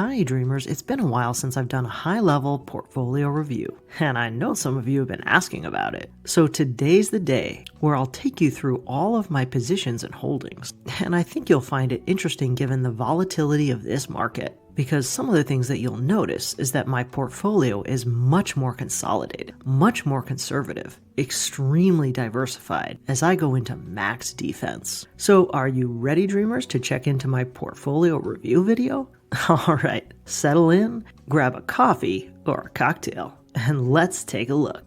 Hi dreamers, it's been a while since I've done a high-level portfolio review, and I know some of you have been asking about it. So today's the day where I'll take you through all of my positions and holdings, and I think you'll find it interesting given the volatility of this market, because some of the things that you'll notice is that my portfolio is much more consolidated, much more conservative, extremely diversified as I go into max defense. So are you ready, dreamers, to check into my portfolio review video? All right, settle in, grab a coffee or a cocktail, and let's take a look.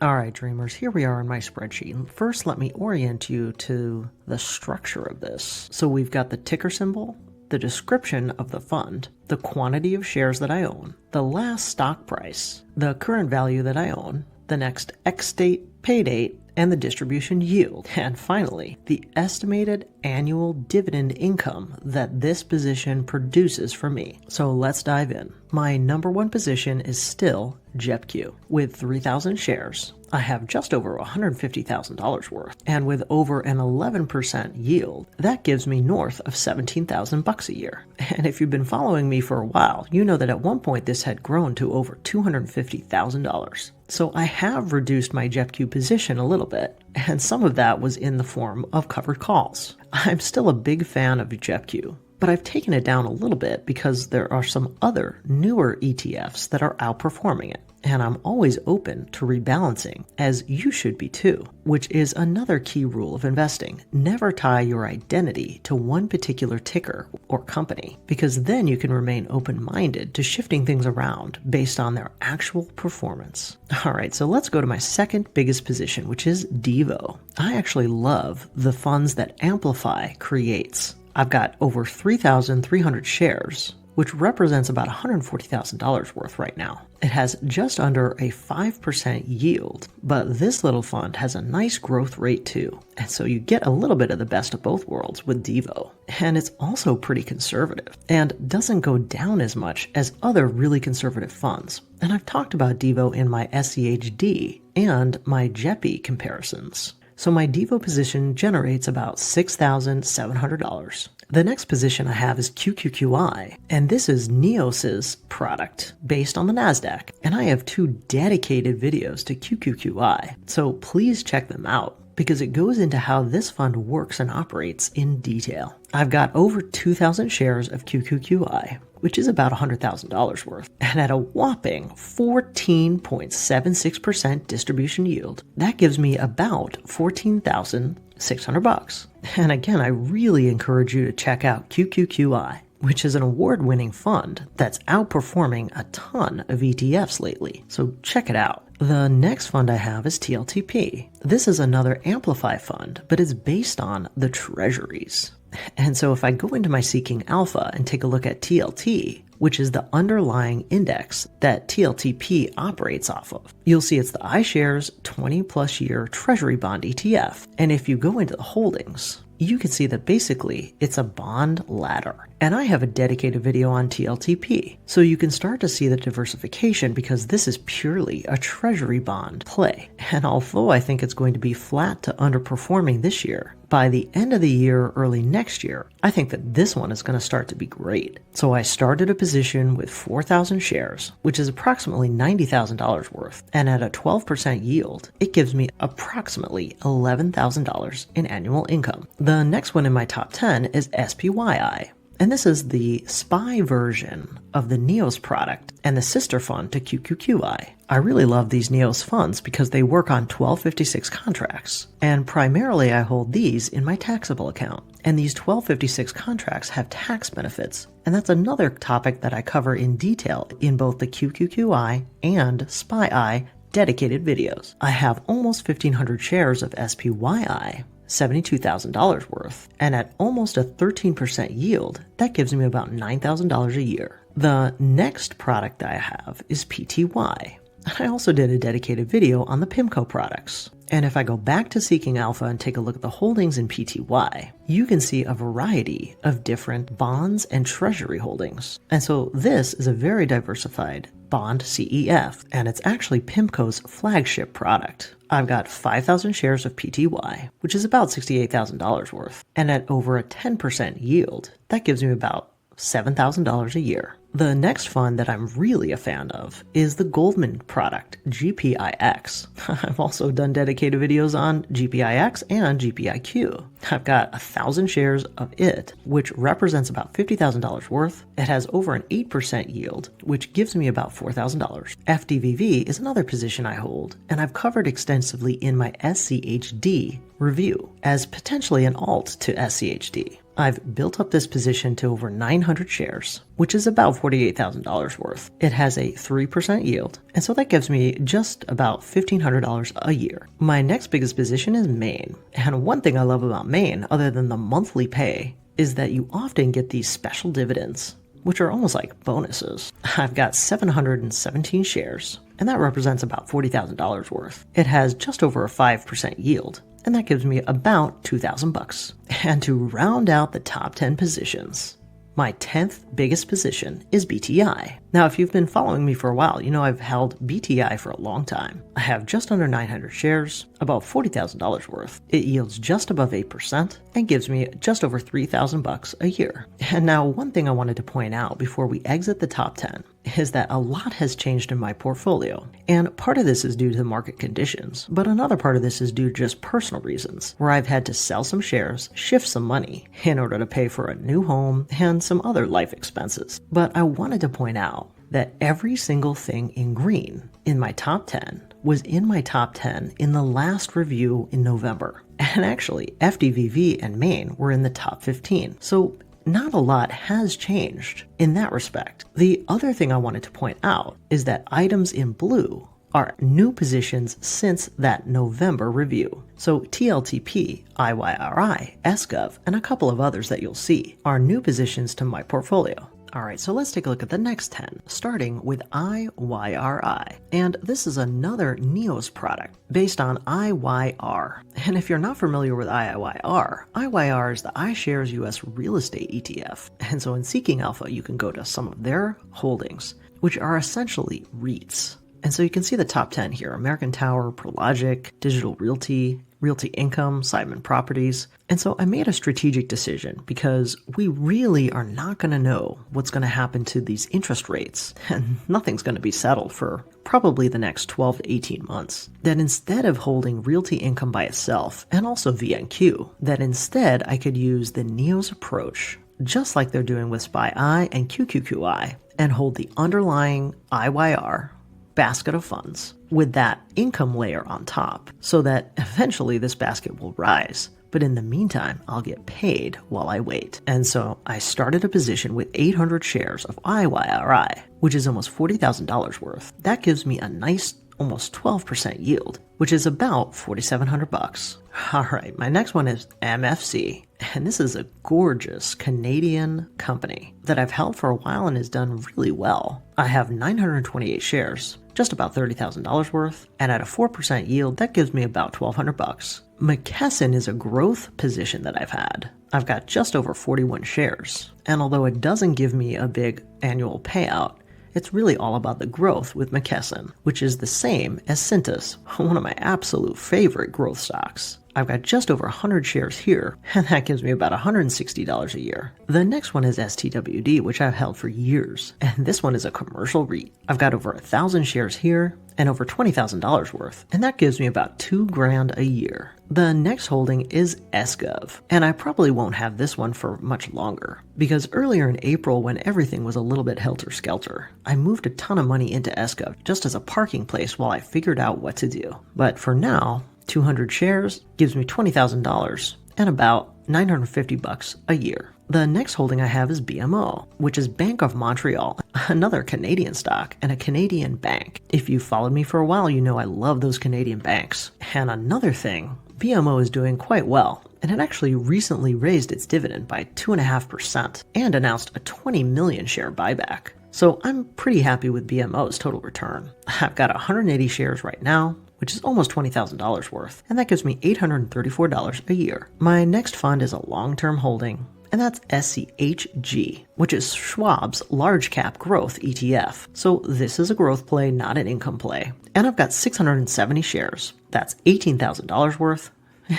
All right, dreamers, here we are in my spreadsheet. First, let me orient you to the structure of this. So we've got the ticker symbol, the description of the fund, the quantity of shares that I own, the last stock price, the current value that I own, the next X date, pay date, and the distribution yield, and finally, the estimated annual dividend income that this position produces for me. So let's dive in. My number one position is still JEPQ. With 3,000 shares, I have just over $150,000 worth, and with over an 11% yield, that gives me north of $17,000 a year. And if you've been following me for a while, you know that at one point this had grown to over $250,000. So I have reduced my JEPQ position a little bit, and some of that was in the form of covered calls. I'm still a big fan of JEPQ, but I've taken it down a little bit because there are some other newer ETFs that are outperforming it. And I'm always open to rebalancing, as you should be too, which is another key rule of investing. Never tie your identity to one particular ticker or company, because then you can remain open-minded to shifting things around based on their actual performance. All right, so let's go to my second biggest position, which is Devo. I actually love the funds that Amplify creates. I've got over 3,300 shares, which represents about $140,000 worth right now. It has just under a 5% yield, but this little fund has a nice growth rate too. And so you get a little bit of the best of both worlds with Devo. And it's also pretty conservative and doesn't go down as much as other really conservative funds. And I've talked about Devo in my SCHD and my JEPI comparisons. So my Devo position generates about $6,700. The next position I have is QQQI, and this is Neos's product based on the NASDAQ. And I have 2 dedicated videos to QQQI, so please check them out, because it goes into how this fund works and operates in detail. I've got over 2,000 shares of QQQI, which is about $100,000 worth, and at a whopping 14.76% distribution yield, that gives me about $14,600. And again, I really encourage you to check out QQQI, which is an award-winning fund that's outperforming a ton of ETFs lately, so check it out. The next fund I have is TLTP. This is another Amplify fund, but it's based on the treasuries. And so if I go into my Seeking Alpha and take a look at TLT, which is the underlying index that TLTP operates off of, you'll see it's the iShares 20+ year Treasury Bond ETF. And if you go into the holdings, you can see that basically it's a bond ladder. And I have a dedicated video on TLTP, so you can start to see the diversification because this is purely a treasury bond play. And although I think it's going to be flat to underperforming this year, by the end of the year, early next year, I think that this one is going to start to be great. So I started a position with 4,000 shares, which is approximately $90,000 worth. And at a 12% yield, it gives me approximately $11,000 in annual income. The next one in my top 10 is SPYI. And this is the SPY version of the Neos product and the sister fund to QQQI. I really love these Neos funds because they work on 1256 contracts. And primarily I hold these in my taxable account. And these 1256 contracts have tax benefits. And that's another topic that I cover in detail in both the QQQI and SPYI dedicated videos. I have almost 1,500 shares of SPYI, $72,000 worth, and at almost a 13% yield, that gives me about $9,000 a year. The next product I have is PTY. I also did a dedicated video on the PIMCO products. And if I go back to Seeking Alpha and take a look at the holdings in PTY, you can see a variety of different bonds and treasury holdings. And so this is a very diversified bond CEF, and it's actually PIMCO's flagship product. I've got 5,000 shares of PTY, which is about $68,000 worth, and at over a 10% yield, that gives me about $7,000 a year. The next fund that I'm really a fan of is the Goldman product, GPIX. I've also done dedicated videos on GPIX and GPIQ. I've got 1,000 shares of it, which represents about $50,000 worth. It has over an 8% yield, which gives me about $4,000. FDVV is another position I hold, and I've covered extensively in my SCHD review as potentially an alt to SCHD. I've built up this position to over 900 shares, which is about $48,000 worth. It has a 3% yield, and so that gives me just about $1,500 a year. My next biggest position is Maine, and one thing I love about Maine, other than the monthly pay, is that you often get these special dividends, which are almost like bonuses. I've got 717 shares, and that represents about $40,000 worth. It has just over a 5% yield, and that gives me about $2,000. And to round out the top 10 positions, my 10th biggest position is BTI. Now, if you've been following me for a while, you know I've held BTI for a long time. I have just under 900 shares, about $40,000 worth. It yields just above 8% and gives me just over $3,000 a year. And now, one thing I wanted to point out before we exit the top 10 is that a lot has changed in my portfolio. And part of this is due to market conditions, but another part of this is due to just personal reasons, where I've had to sell some shares, shift some money in order to pay for a new home and some other life expenses. But I wanted to point out that every single thing in green in my top 10 was in my top 10 in the last review in November. And actually, FDVV and Maine were in the top 15. So not a lot has changed in that respect. The other thing I wanted to point out is that items in blue are new positions since that November review. So TLTP, IYRI, SGov, and a couple of others that you'll see are new positions to my portfolio. Alright, so let's take a look at the next 10, starting with IYRI. And this is another NEOS product based on IYR. And if you're not familiar with IYR, IYR is the iShares US Real Estate ETF. And so in Seeking Alpha, you can go to some of their holdings, which are essentially REITs. And so you can see the top 10 here: American Tower, Prologic, Digital Realty, Realty Income, Simon Properties. And so I made a strategic decision because we really are not going to know what's going to happen to these interest rates, and nothing's going to be settled for probably the next 12 to 18 months. That instead of holding Realty Income by itself, and also VNQ, that instead I could use the NEOS approach, just like they're doing with SPY-I and QQQI, and hold the underlying IYR basket of funds with that income layer on top, so that eventually this basket will rise. But in the meantime, I'll get paid while I wait. And so I started a position with 800 shares of IYRI, which is almost $40,000 worth. That gives me a nice almost 12% yield, which is about $4,700. All right, my next one is MFC, and this is a gorgeous Canadian company that I've held for a while and has done really well. I have 928 shares, just about $30,000 worth, and at a 4% yield, that gives me about $1,200. McKesson is a growth position that I've had. I've got just over 41 shares, and although it doesn't give me a big annual payout, it's really all about the growth with McKesson, which is the same as Cintas, one of my absolute favorite growth stocks. I've got just over 100 shares here, and that gives me about $160 a year. The next one is STWD, which I've held for years, and this one is a commercial REIT. I've got over 1,000 shares here and over $20,000 worth, and that gives me about $2,000 a year. The next holding is SGov, and I probably won't have this one for much longer, because earlier in April, when everything was a little bit helter-skelter, I moved a ton of money into SGov just as a parking place while I figured out what to do. But for now, 200 shares gives me $20,000 and about $950 a year. The next holding I have is BMO, which is Bank of Montreal, another Canadian stock and a Canadian bank. If you've followed me for a while, you know I love those Canadian banks. And another thing, BMO is doing quite well, and it actually recently raised its dividend by 2.5% and announced a 20 million share buyback. So I'm pretty happy with BMO's total return. I've got 180 shares right now, which is almost $20,000 worth, and that gives me $834 a year. My next fund is a long-term holding, and that's SCHG, which is Schwab's large cap growth ETF. So this is a growth play, not an income play. And I've got 670 shares. That's $18,000 worth,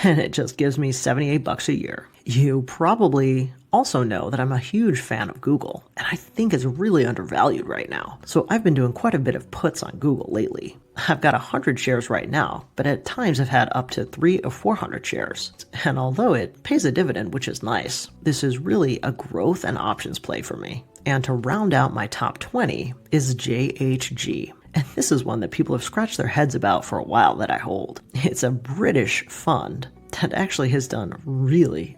and it just gives me $78 a year. You probably also know that I'm a huge fan of Google, and I think it's really undervalued right now. So I've been doing quite a bit of puts on Google lately. I've got 100 shares right now, but at times I've had up to 300 or 400 shares. And although it pays a dividend, which is nice, this is really a growth and options play for me. And to round out my top 20 is JHG. And this is one that people have scratched their heads about for a while that I hold. It's a British fund that actually has done really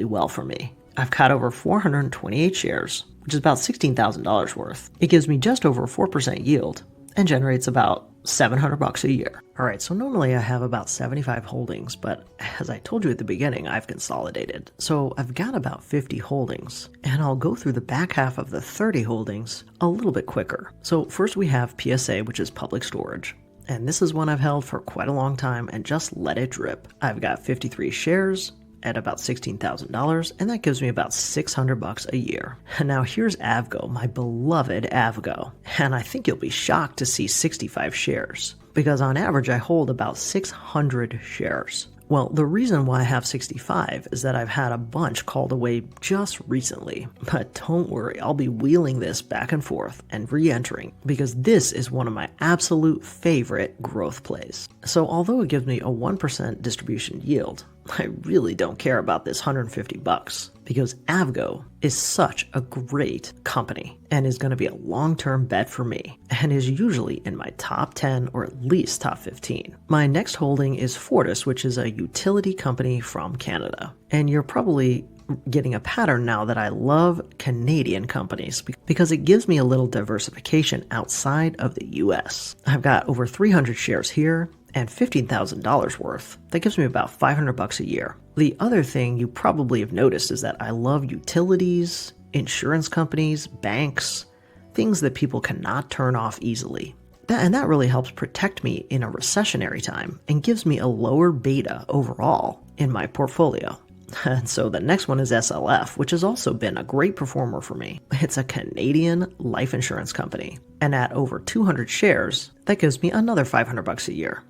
well for me. I've got over 428 shares, which is about $16,000 worth. It gives me just over a 4% yield and generates about $700 a year. All right, so normally I have about 75 holdings, but as I told you at the beginning, I've consolidated. So I've got about 50 holdings, and I'll go through the back half of the 30 holdings a little bit quicker. So first we have PSA, which is public storage. And this is one I've held for quite a long time and just let it drip. I've got 53 shares at about $16,000, and that gives me about $600 a year. And now here's Avgo, my beloved Avgo. And I think you'll be shocked to see 65 shares, because on average I hold about 600 shares. Well, the reason why I have 65 is that I've had a bunch called away just recently. But don't worry, I'll be wheeling this back and forth and re-entering because this is one of my absolute favorite growth plays. So although it gives me a 1% distribution yield, I really don't care about this $150 because Avgo is such a great company and is going to be a long-term bet for me and is usually in my top 10 or at least top 15. My next holding is Fortis, which is a utility company from Canada. And you're probably getting a pattern now that I love Canadian companies because it gives me a little diversification outside of the US. I've got over 300 shares here and $15,000 worth. That gives me about $500 a year. The other thing you probably have noticed is that I love utilities, insurance companies, banks, things that people cannot turn off easily. That really helps protect me in a recessionary time and gives me a lower beta overall in my portfolio. And so the next one is SLF, which has also been a great performer for me. It's a Canadian life insurance company. And at over 200 shares, that gives me another $500 a year.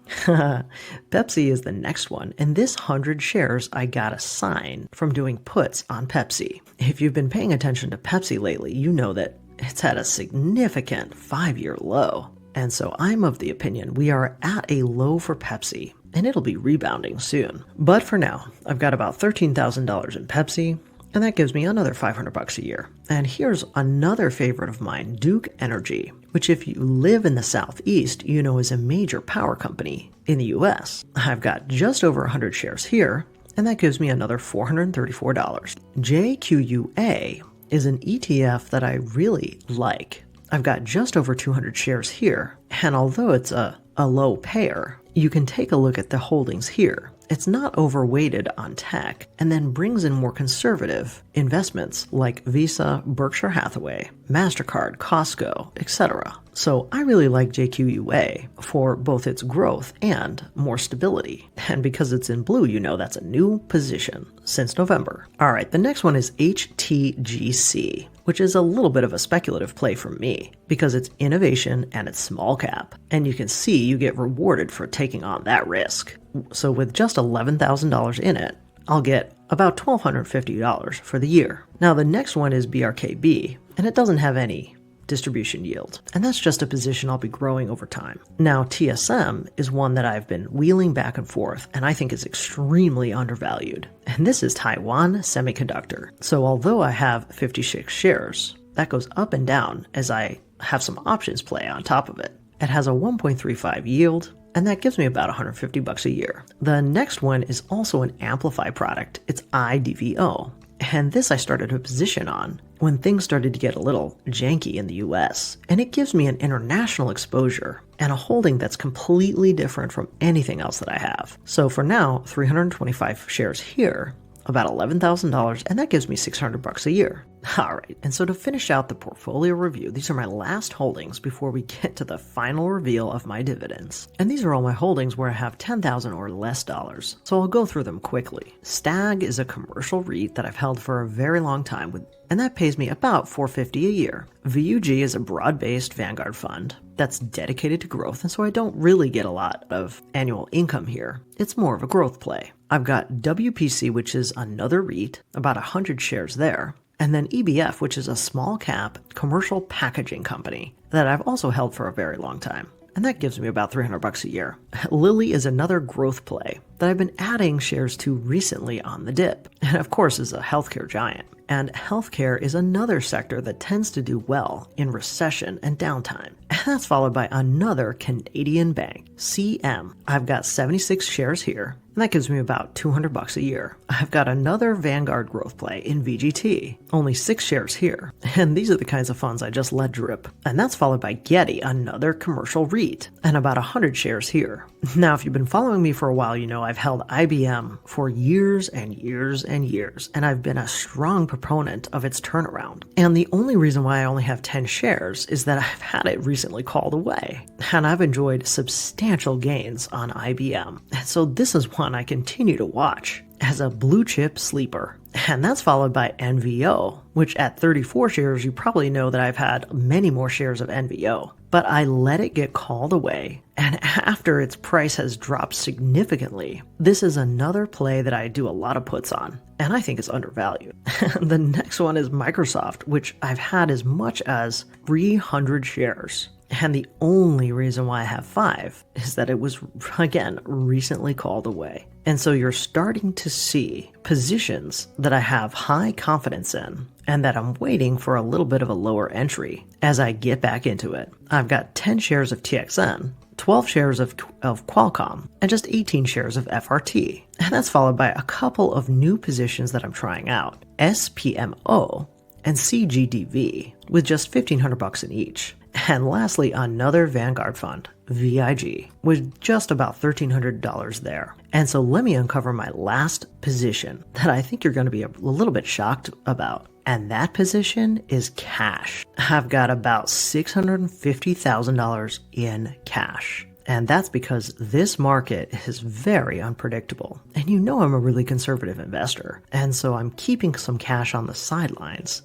Pepsi is the next one. And this 100 shares I got assigned from doing puts on Pepsi. If you've been paying attention to Pepsi lately, you know that it's at a significant 5-year low. And so I'm of the opinion we are at a low for Pepsi, and it'll be rebounding soon. But for now, I've got about $13,000 in Pepsi, and that gives me another $500 a year. And here's another favorite of mine, Duke Energy, which if you live in the Southeast, you know is a major power company in the US. I've got just over 100 shares here, and that gives me another $434. JQUA is an ETF that I really like. I've got just over 200 shares here, and although it's a low payer, you can take a look at the holdings here. It's not overweighted on tech and then brings in more conservative investments like Visa, Berkshire Hathaway, MasterCard, Costco, etc. So I really like JQUA for both its growth and more stability. And because it's in blue, you know that's a new position since November. All right, the next one is HTGC, which is a little bit of a speculative play for me because it's innovation and it's small cap. And you can see you get rewarded for taking on that risk. So with just $11,000 in it, I'll get about $1,250 for the year. Now the next one is BRKB, and it doesn't have any distribution yield. And that's just a position I'll be growing over time. Now TSM is one that I've been wheeling back and forth, and I think is extremely undervalued. And this is Taiwan Semiconductor. So although I have 56 shares, that goes up and down as I have some options play on top of it. It has a 1.35 yield, and that gives me about $150 a year. The next one is also an Amplify product. It's IDVO. And this I started a position on when things started to get a little janky in the US. And it gives me an international exposure and a holding that's completely different from anything else that I have. So for now, 325 shares here, about $11,000, and that gives me $600 a year. All right, and so to finish out the portfolio review, these are my last holdings before we get to the final reveal of my dividends. And these are all my holdings where I have $10,000 or less dollars, so I'll go through them quickly. Stag is a commercial REIT that I've held for a very long time, and that pays me about $450 a year. VUG is a broad-based Vanguard fund that's dedicated to growth, and so I don't really get a lot of annual income here. It's more of a growth play. I've got WPC, which is another REIT, about 100 shares there. And then EBF, which is a small cap commercial packaging company that I've also held for a very long time. And that gives me about $300 a year. Lilly is another growth play that I've been adding shares to recently on the dip. And of course is a healthcare giant. And healthcare is another sector that tends to do well in recession and downtime. And that's followed by another Canadian bank, CM. I've got 76 shares here, and that gives me about $200 a year. I've got another Vanguard growth play in VGT, only 6 shares here. And these are the kinds of funds I just let drip. And that's followed by Getty, another commercial REIT, and about 100 shares here. Now, if you've been following me for a while, you know I've held IBM for years and years and years, and I've been a strong proponent of its turnaround. And the only reason why I only have 10 shares is that I've had it recently called away, and I've enjoyed substantial gains on IBM. And so this is one I continue to watch as a blue chip sleeper. And that's followed by NVO, which at 34 shares, you probably know that I've had many more shares of NVO. But I let it get called away, and after its price has dropped significantly, this is another play that I do a lot of puts on, and I think it's undervalued. The next one is Microsoft, which I've had as much as 300 shares. And the only reason why I have 5 is that it was, again, recently called away. And so you're starting to see positions that I have high confidence in and that I'm waiting for a little bit of a lower entry as I get back into it. I've got 10 shares of TXN, 12 shares of Qualcomm, and just 18 shares of FRT. And that's followed by a couple of new positions that I'm trying out, SPMO and CGDV, with just $1,500 in each. And lastly, another Vanguard fund, VIG, with just about $1,300 there. And so let me uncover my last position that I think you're going to be a little bit shocked about. And that position is cash. I've got about $650,000 in cash. And that's because this market is very unpredictable. And you know I'm a really conservative investor. And so I'm keeping some cash on the sidelines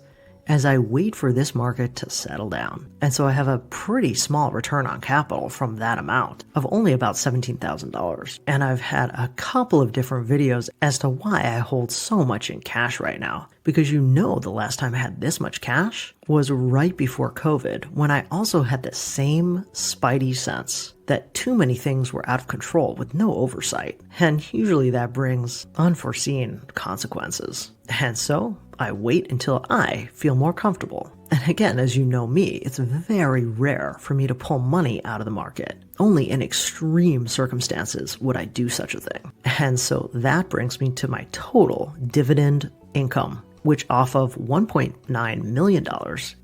as I wait for this market to settle down. And so I have a pretty small return on capital from that amount of only about $17,000. And I've had a couple of different videos as to why I hold so much in cash right now. Because you know the last time I had this much cash was right before COVID, when I also had the same spidey sense that too many things were out of control with no oversight. And usually that brings unforeseen consequences. And so I wait until I feel more comfortable. And again, as you know me, it's very rare for me to pull money out of the market. Only in extreme circumstances would I do such a thing. And so that brings me to my total dividend income, which off of $1.9 million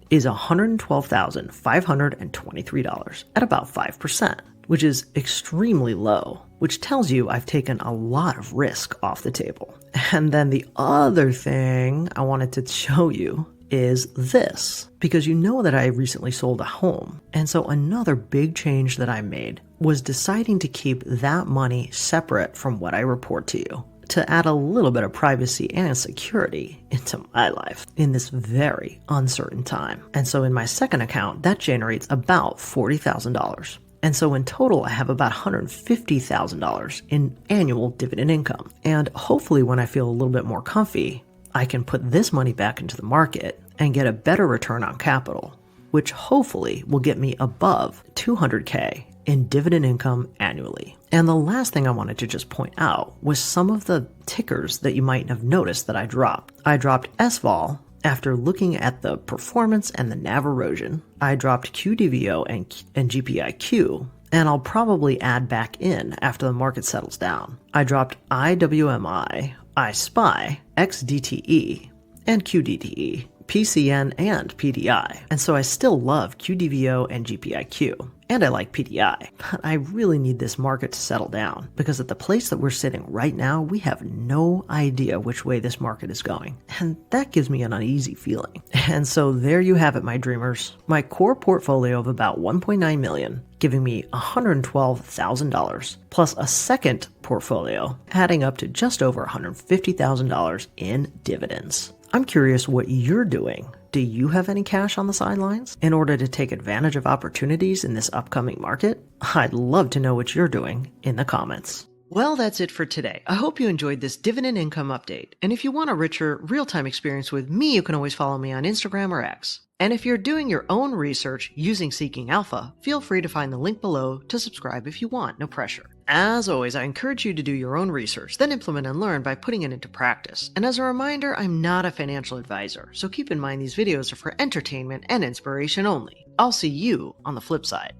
is $112,523 at about 5%, which is extremely low, which tells you I've taken a lot of risk off the table. And then the other thing I wanted to show you is this, because you know that I recently sold a home. And so another big change that I made was deciding to keep that money separate from what I report to you, to add a little bit of privacy and security into my life in this very uncertain time. And so in my second account, that generates about $40,000. And so in total, I have about $150,000 in annual dividend income. And hopefully when I feel a little bit more comfy, I can put this money back into the market and get a better return on capital, which hopefully will get me above $200K in dividend income annually. And the last thing I wanted to just point out was some of the tickers that you might have noticed that I dropped. I dropped SVOL after looking at the performance and the NAV erosion. I dropped QDVO and GPIQ, and I'll probably add back in after the market settles down. I dropped IWMI, iSpy, XDTE, and QDTE, PCN, and PDI. And so I still love QDVO and GPIQ. And I like PDI, but I really need this market to settle down, because at the place that we're sitting right now, we have no idea which way this market is going. And that gives me an uneasy feeling. And so there you have it, my dreamers. My core portfolio of about $1.9 million, giving me $112,000, plus a second portfolio, adding up to just over $150,000 in dividends. I'm curious what you're doing. Do you have any cash on the sidelines in order to take advantage of opportunities in this upcoming market? I'd love to know what you're doing in the comments. Well, that's it for today. I hope you enjoyed this dividend income update. And if you want a richer, real time experience with me, you can always follow me on Instagram or X. And if you're doing your own research using Seeking Alpha, feel free to find the link below to subscribe if you want, no pressure. As always, I encourage you to do your own research, then implement and learn by putting it into practice. And as a reminder, I'm not a financial advisor, so keep in mind these videos are for entertainment and inspiration only. I'll see you on the flip side.